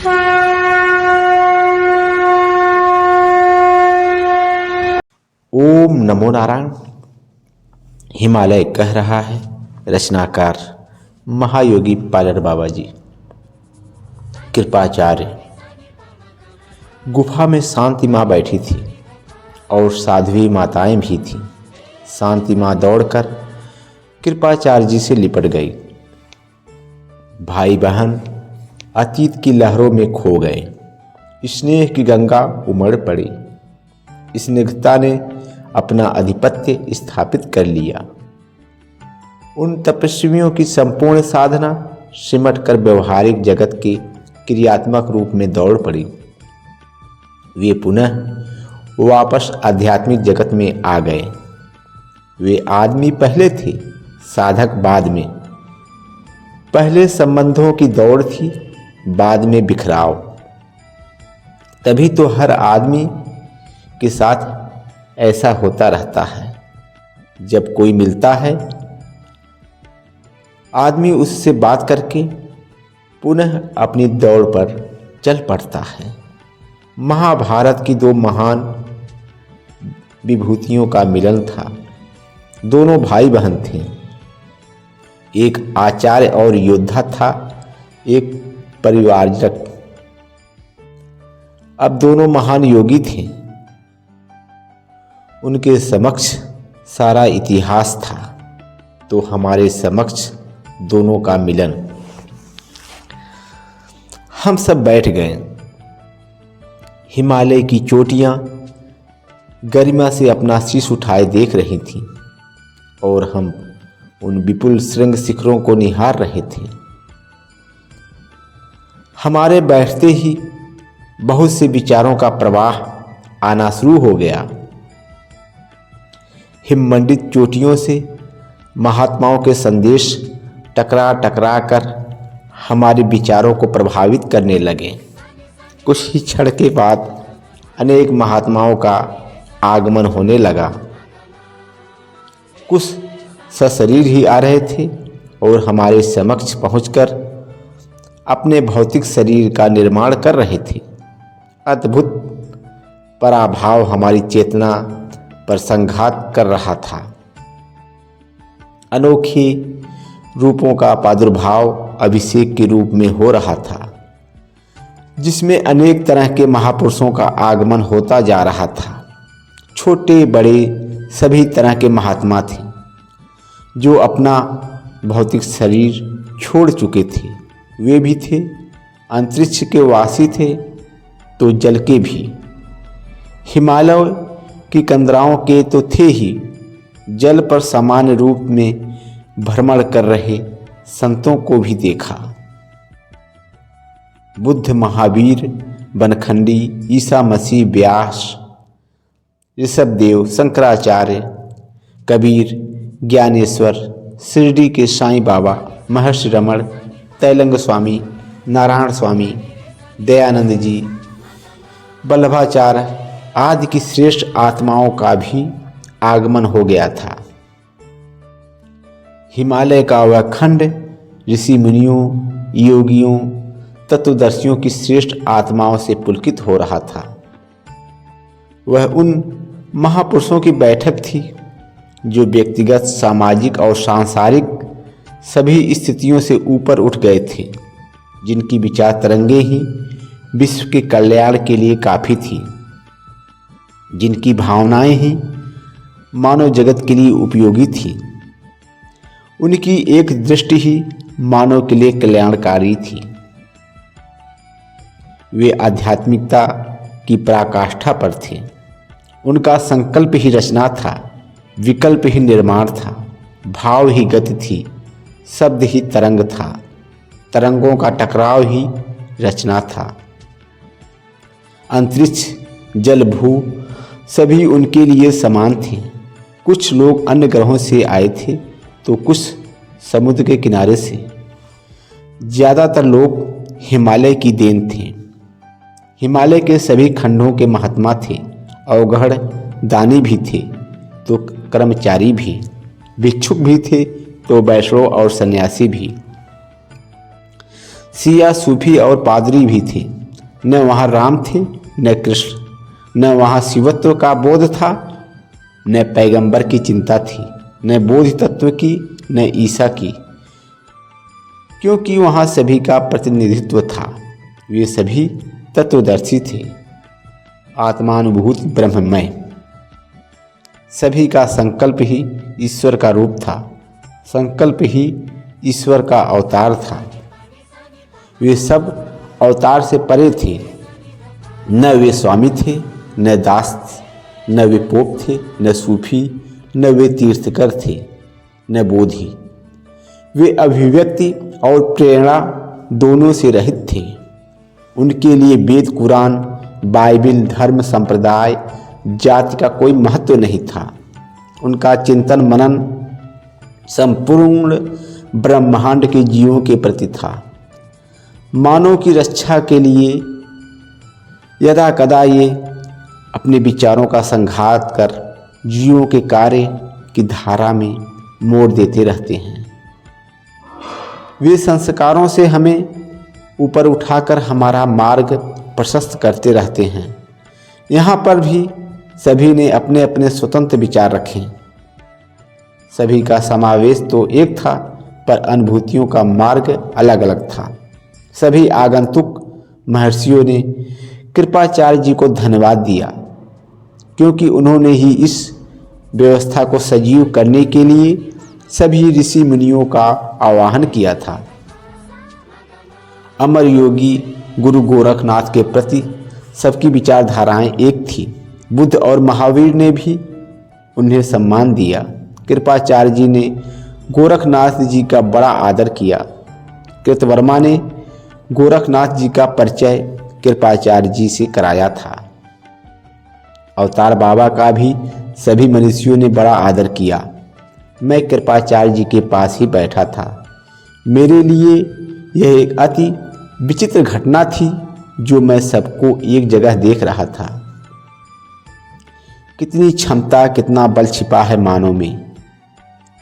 ओम नमो नारायण। हिमालय कह रहा है। रचनाकार महायोगी पालर बाबा जी। कृपाचार्य। गुफा में शांति माँ बैठी थी और साध्वी माताएं भी थीं। शांति माँ दौड़कर कृपाचार्य जी से लिपट गई। भाई बहन अतीत की लहरों में खो गए। स्नेह की गंगा उमड़ पड़ी। स्निग्धता ने अपना आधिपत्य स्थापित कर लिया। उन तपस्वियों की संपूर्ण साधना सिमट कर व्यवहारिक जगत के क्रियात्मक रूप में दौड़ पड़ी। वे पुनः वापस आध्यात्मिक जगत में आ गए। वे आदमी पहले थे, साधक बाद में। पहले संबंधों की दौड़ थी, बाद में बिखराव। तभी तो हर आदमी के साथ ऐसा होता रहता है। जब कोई मिलता है, आदमी उससे बात करके पुनः अपनी दौड़ पर चल पड़ता है। महाभारत की दो महान विभूतियों का मिलन था। दोनों भाई बहन थे। एक आचार्य और योद्धा था, एक परिवारजक। अब दोनों महान योगी थे। उनके समक्ष सारा इतिहास था, तो हमारे समक्ष दोनों का मिलन। हम सब बैठ गए। हिमालय की चोटियां गरिमा से अपना शीश उठाए देख रही थीं और हम उन विपुल श्रृंग शिखरों को निहार रहे थे। हमारे बैठते ही बहुत से विचारों का प्रवाह आना शुरू हो गया। हिममंडित चोटियों से महात्माओं के संदेश टकरा टकरा कर हमारे विचारों को प्रभावित करने लगे। कुछ ही क्षण के बाद अनेक महात्माओं का आगमन होने लगा। कुछ सशरीर ही आ रहे थे और हमारे समक्ष पहुंचकर अपने भौतिक शरीर का निर्माण कर रहे थे। अद्भुत पराभाव हमारी चेतना पर संघात कर रहा था। अनोखे रूपों का प्रादुर्भाव अभिषेक के रूप में हो रहा था, जिसमें अनेक तरह के महापुरुषों का आगमन होता जा रहा था। छोटे बड़े सभी तरह के महात्मा थे, जो अपना भौतिक शरीर छोड़ चुके थे। वे भी थे, अंतरिक्ष के वासी थे तो जल के भी। हिमालय की कंदराओं के तो थे ही, जल पर सामान्य रूप में भ्रमण कर रहे संतों को भी देखा। बुद्ध, महावीर, बनखंडी, ईसा मसीह, व्यास, ऋषभदेव, शंकराचार्य, कबीर, ज्ञानेश्वर, शिरडी के साईं बाबा, महर्षि रमण, तैलंग स्वामी, नारायण स्वामी, दयानंद जी, वल्लभाचार्य आदि की श्रेष्ठ आत्माओं का भी आगमन हो गया था। हिमालय का वह खंड ऋषि मुनियों, योगियों, तत्वदर्शियों की श्रेष्ठ आत्माओं से पुलकित हो रहा था। वह उन महापुरुषों की बैठक थी जो व्यक्तिगत, सामाजिक और सांसारिक सभी स्थितियों से ऊपर उठ गए थे, जिनकी विचार तरंगे ही विश्व के कल्याण के लिए काफ़ी थी, जिनकी भावनाएं ही मानव जगत के लिए उपयोगी थी। उनकी एक दृष्टि ही मानव के लिए कल्याणकारी थी। वे आध्यात्मिकता की पराकाष्ठा पर थे। उनका संकल्प ही रचना था, विकल्प ही निर्माण था, भाव ही गति थी, शब्द ही तरंग था, तरंगों का टकराव ही रचना था। अंतरिक्ष, जल, भू सभी उनके लिए समान थे। कुछ लोग अन्य ग्रहों से आए थे तो कुछ समुद्र के किनारे से। ज़्यादातर लोग हिमालय की देन थे। हिमालय के सभी खंडों के महात्मा थे। अवगढ़ दानी भी थे तो कर्मचारी भी, भिक्षुक भी थे तो वैष्णव और सन्यासी भी। सिया सूफी और पादरी भी थे। न वहाँ राम थे न कृष्ण, न वहाँ शिवत्व का बोध था, न पैगंबर की चिंता थी, न बोध तत्व की, न ईसा की, क्योंकि वहाँ सभी का प्रतिनिधित्व था। वे सभी तत्वदर्शी थे, आत्मानुभूत ब्रह्ममय। सभी का संकल्प ही ईश्वर का रूप था, संकल्प ही ईश्वर का अवतार था। वे सब अवतार से परे थे। न वे स्वामी थे न दास थे, न वे पोप थे न सूफी, न वे तीर्थकर थे न बोधि। वे अभिव्यक्ति और प्रेरणा दोनों से रहित थे। उनके लिए वेद, कुरान, बाइबिल, धर्म, संप्रदाय, जाति का कोई महत्व नहीं था। उनका चिंतन मनन संपूर्ण ब्रह्मांड के जीवों के प्रति था। मानव की रक्षा के लिए यदा कदा ये अपने विचारों का संघात कर जीवों के कार्य की धारा में मोड़ देते रहते हैं। वे संस्कारों से हमें ऊपर उठाकर हमारा मार्ग प्रशस्त करते रहते हैं। यहाँ पर भी सभी ने अपने अपने स्वतंत्र विचार रखे। सभी का समावेश तो एक था, पर अनुभूतियों का मार्ग अलग अलग था। सभी आगंतुक महर्षियों ने कृपाचार्य जी को धन्यवाद दिया, क्योंकि उन्होंने ही इस व्यवस्था को सजीव करने के लिए सभी ऋषि मुनियों का आवाहन किया था। अमर योगी गुरु गोरखनाथ के प्रति सबकी विचारधाराएं एक थी। बुद्ध और महावीर ने भी उन्हें सम्मान दिया। कृपाचार्य जी ने गोरखनाथ जी का बड़ा आदर किया। कृतवर्मा ने गोरखनाथ जी का परिचय कृपाचार्य जी से कराया था। अवतार बाबा का भी सभी मनुष्यों ने बड़ा आदर किया। मैं कृपाचार्य जी के पास ही बैठा था। मेरे लिए यह एक अति विचित्र घटना थी जो मैं सबको एक जगह देख रहा था। कितनी क्षमता, कितना बल छिपा है मानव में।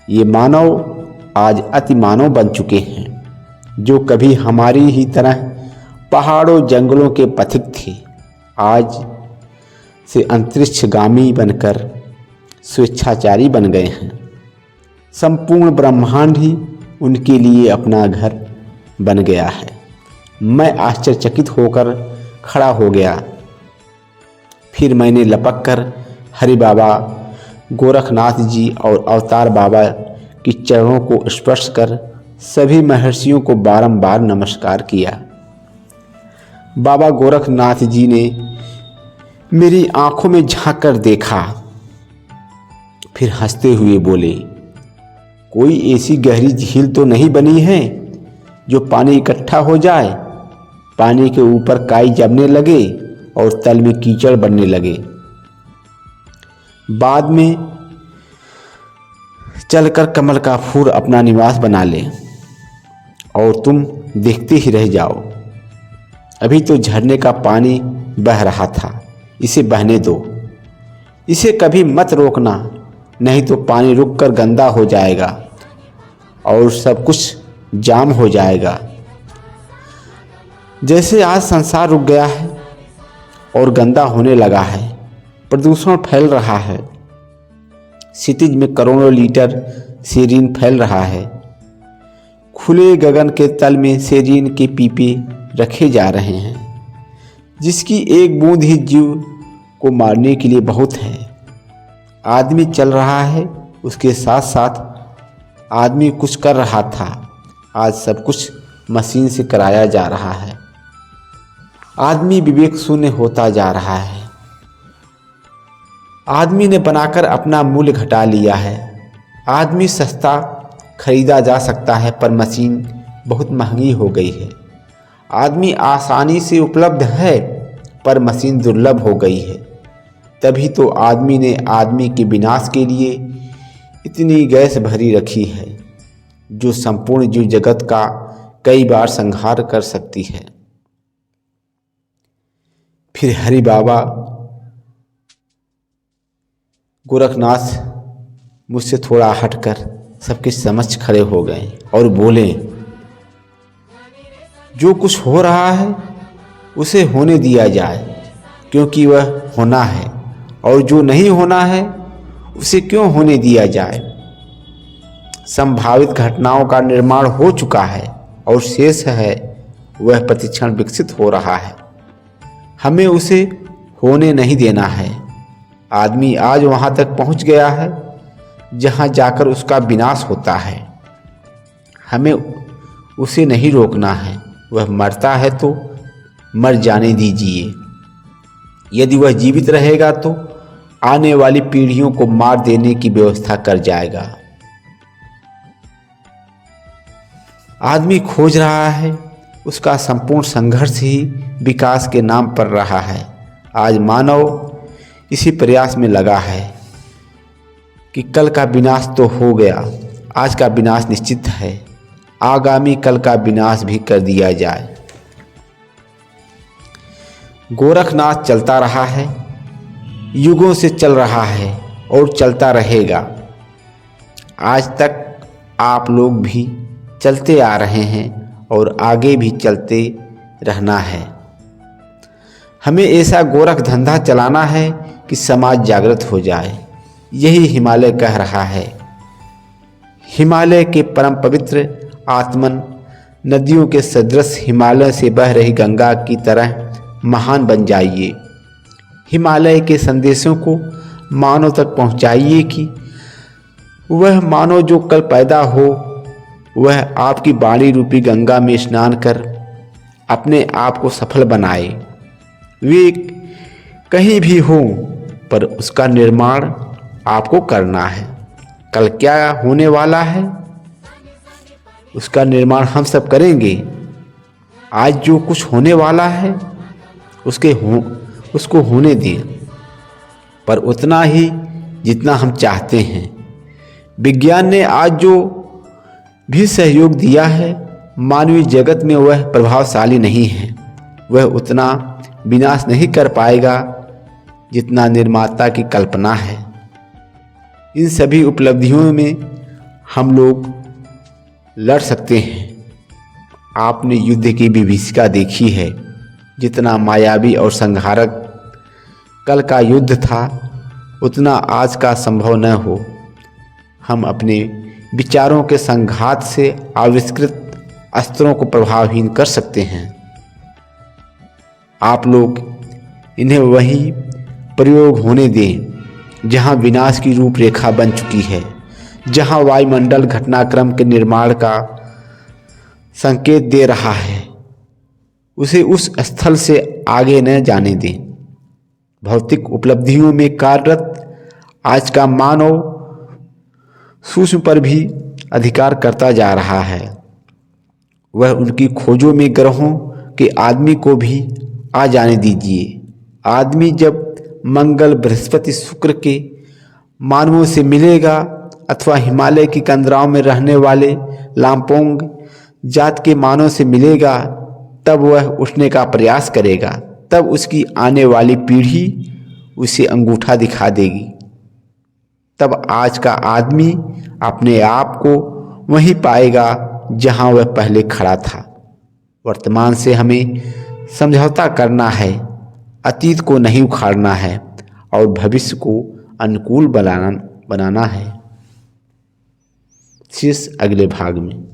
ये मानव आज अति मानव बन चुके हैं, जो कभी हमारी ही तरह पहाड़ों जंगलों के पथिक थे, आज से अंतरिक्षगामी बनकर स्वेच्छाचारी बन गए हैं। संपूर्ण ब्रह्मांड ही उनके लिए अपना घर बन गया है। मैं आश्चर्यचकित होकर खड़ा हो गया। फिर मैंने लपक कर हरि बाबा, गोरखनाथ जी और अवतार बाबा की चरणों को स्पर्श कर सभी महर्षियों को बारंबार नमस्कार किया। बाबा गोरखनाथ जी ने मेरी आंखों में झांक कर देखा, फिर हंसते हुए बोले, कोई ऐसी गहरी झील तो नहीं बनी है जो पानी इकट्ठा हो जाए, पानी के ऊपर काई जमने लगे और तल में कीचड़ बनने लगे, बाद में चलकर कमल का फूल अपना निवास बना ले और तुम देखते ही रह जाओ। अभी तो झरने का पानी बह रहा था, इसे बहने दो, इसे कभी मत रोकना, नहीं तो पानी रुककर गंदा हो जाएगा और सब कुछ जाम हो जाएगा। जैसे आज संसार रुक गया है और गंदा होने लगा है, प्रदूषण फैल रहा है, क्षितिज में करोड़ों लीटर सेरीन फैल रहा है, खुले गगन के तल में सेरीन के पीपे रखे जा रहे हैं, जिसकी एक बूंद ही जीव को मारने के लिए बहुत है। आदमी चल रहा है, उसके साथ साथ आदमी कुछ कर रहा था। आज सब कुछ मशीन से कराया जा रहा है। आदमी विवेक शून्य होता जा रहा है। आदमी ने बनाकर अपना मूल्य घटा लिया है। आदमी सस्ता खरीदा जा सकता है, पर मशीन बहुत महंगी हो गई है। आदमी आसानी से उपलब्ध है, पर मशीन दुर्लभ हो गई है। तभी तो आदमी ने आदमी के विनाश के लिए इतनी गैस भरी रखी है, जो संपूर्ण जीव जगत का कई बार संहार कर सकती है। फिर हरि बाबा गोरखनाथ मुझसे थोड़ा हटकर सबके समक्ष खड़े हो गए और बोले, जो कुछ हो रहा है उसे होने दिया जाए, क्योंकि वह होना है, और जो नहीं होना है उसे क्यों होने दिया जाए। संभावित घटनाओं का निर्माण हो चुका है और शेष है वह प्रतिक्षण विकसित हो रहा है। हमें उसे होने नहीं देना है। आदमी आज वहां तक पहुंच गया है जहां जाकर उसका विनाश होता है। हमें उसे नहीं रोकना है। वह मरता है तो मर जाने दीजिए। यदि वह जीवित रहेगा तो आने वाली पीढ़ियों को मार देने की व्यवस्था कर जाएगा। आदमी खोज रहा है, उसका संपूर्ण संघर्ष ही विकास के नाम पर रहा है। आज मानव इसी प्रयास में लगा है कि कल का विनाश तो हो गया, आज का विनाश निश्चित है, आगामी कल का विनाश भी कर दिया जाए। गोरखनाथ चलता रहा है, युगों से चल रहा है और चलता रहेगा। आज तक आप लोग भी चलते आ रहे हैं और आगे भी चलते रहना है। हमें ऐसा गोरख धंधा चलाना है कि समाज जागृत हो जाए। यही हिमालय कह रहा है। हिमालय के परम पवित्र आत्मन नदियों के सदृश हिमालय से बह रही गंगा की तरह महान बन जाइए। हिमालय के संदेशों को मानव तक पहुंचाइए कि वह मानव जो कल पैदा हो वह आपकी वाणी रूपी गंगा में स्नान कर अपने आप को सफल बनाए। वे कहीं भी हो पर उसका निर्माण आपको करना है। कल क्या होने वाला है उसका निर्माण हम सब करेंगे। आज जो कुछ होने वाला है उसको होने दें, पर उतना ही जितना हम चाहते हैं। विज्ञान ने आज जो भी सहयोग दिया है मानवीय जगत में वह प्रभावशाली नहीं है। वह उतना विनाश नहीं कर पाएगा जितना निर्माता की कल्पना है। इन सभी उपलब्धियों में हम लोग लड़ सकते हैं। आपने युद्ध की विभीषिका देखी है। जितना मायावी और संहारक कल का युद्ध था उतना आज का संभव न हो। हम अपने विचारों के संघात से आविष्कृत अस्त्रों को प्रभावहीन कर सकते हैं। आप लोग इन्हें वही प्रयोग होने दें जहां विनाश की रूपरेखा बन चुकी है, जहां वायुमंडल घटनाक्रम के निर्माण का संकेत दे रहा है। उसे उस स्थल से आगे न जाने दें। भौतिक उपलब्धियों में कार्यरत आज का मानव सूक्ष्म पर भी अधिकार करता जा रहा है। वह उनकी खोजों में ग्रहों के आदमी को भी आ जाने दीजिए। आदमी जब मंगल, बृहस्पति, शुक्र के मानवों से मिलेगा अथवा हिमालय की कंदराओं में रहने वाले लामपोंग जात के मानव से मिलेगा, तब वह उठने का प्रयास करेगा। तब उसकी आने वाली पीढ़ी उसे अंगूठा दिखा देगी। तब आज का आदमी अपने आप को वहीं पाएगा जहां वह पहले खड़ा था। वर्तमान से हमें समझौता करना है, अतीत को नहीं उखाड़ना है और भविष्य को अनुकूल बनाना है। शेष अगले भाग में।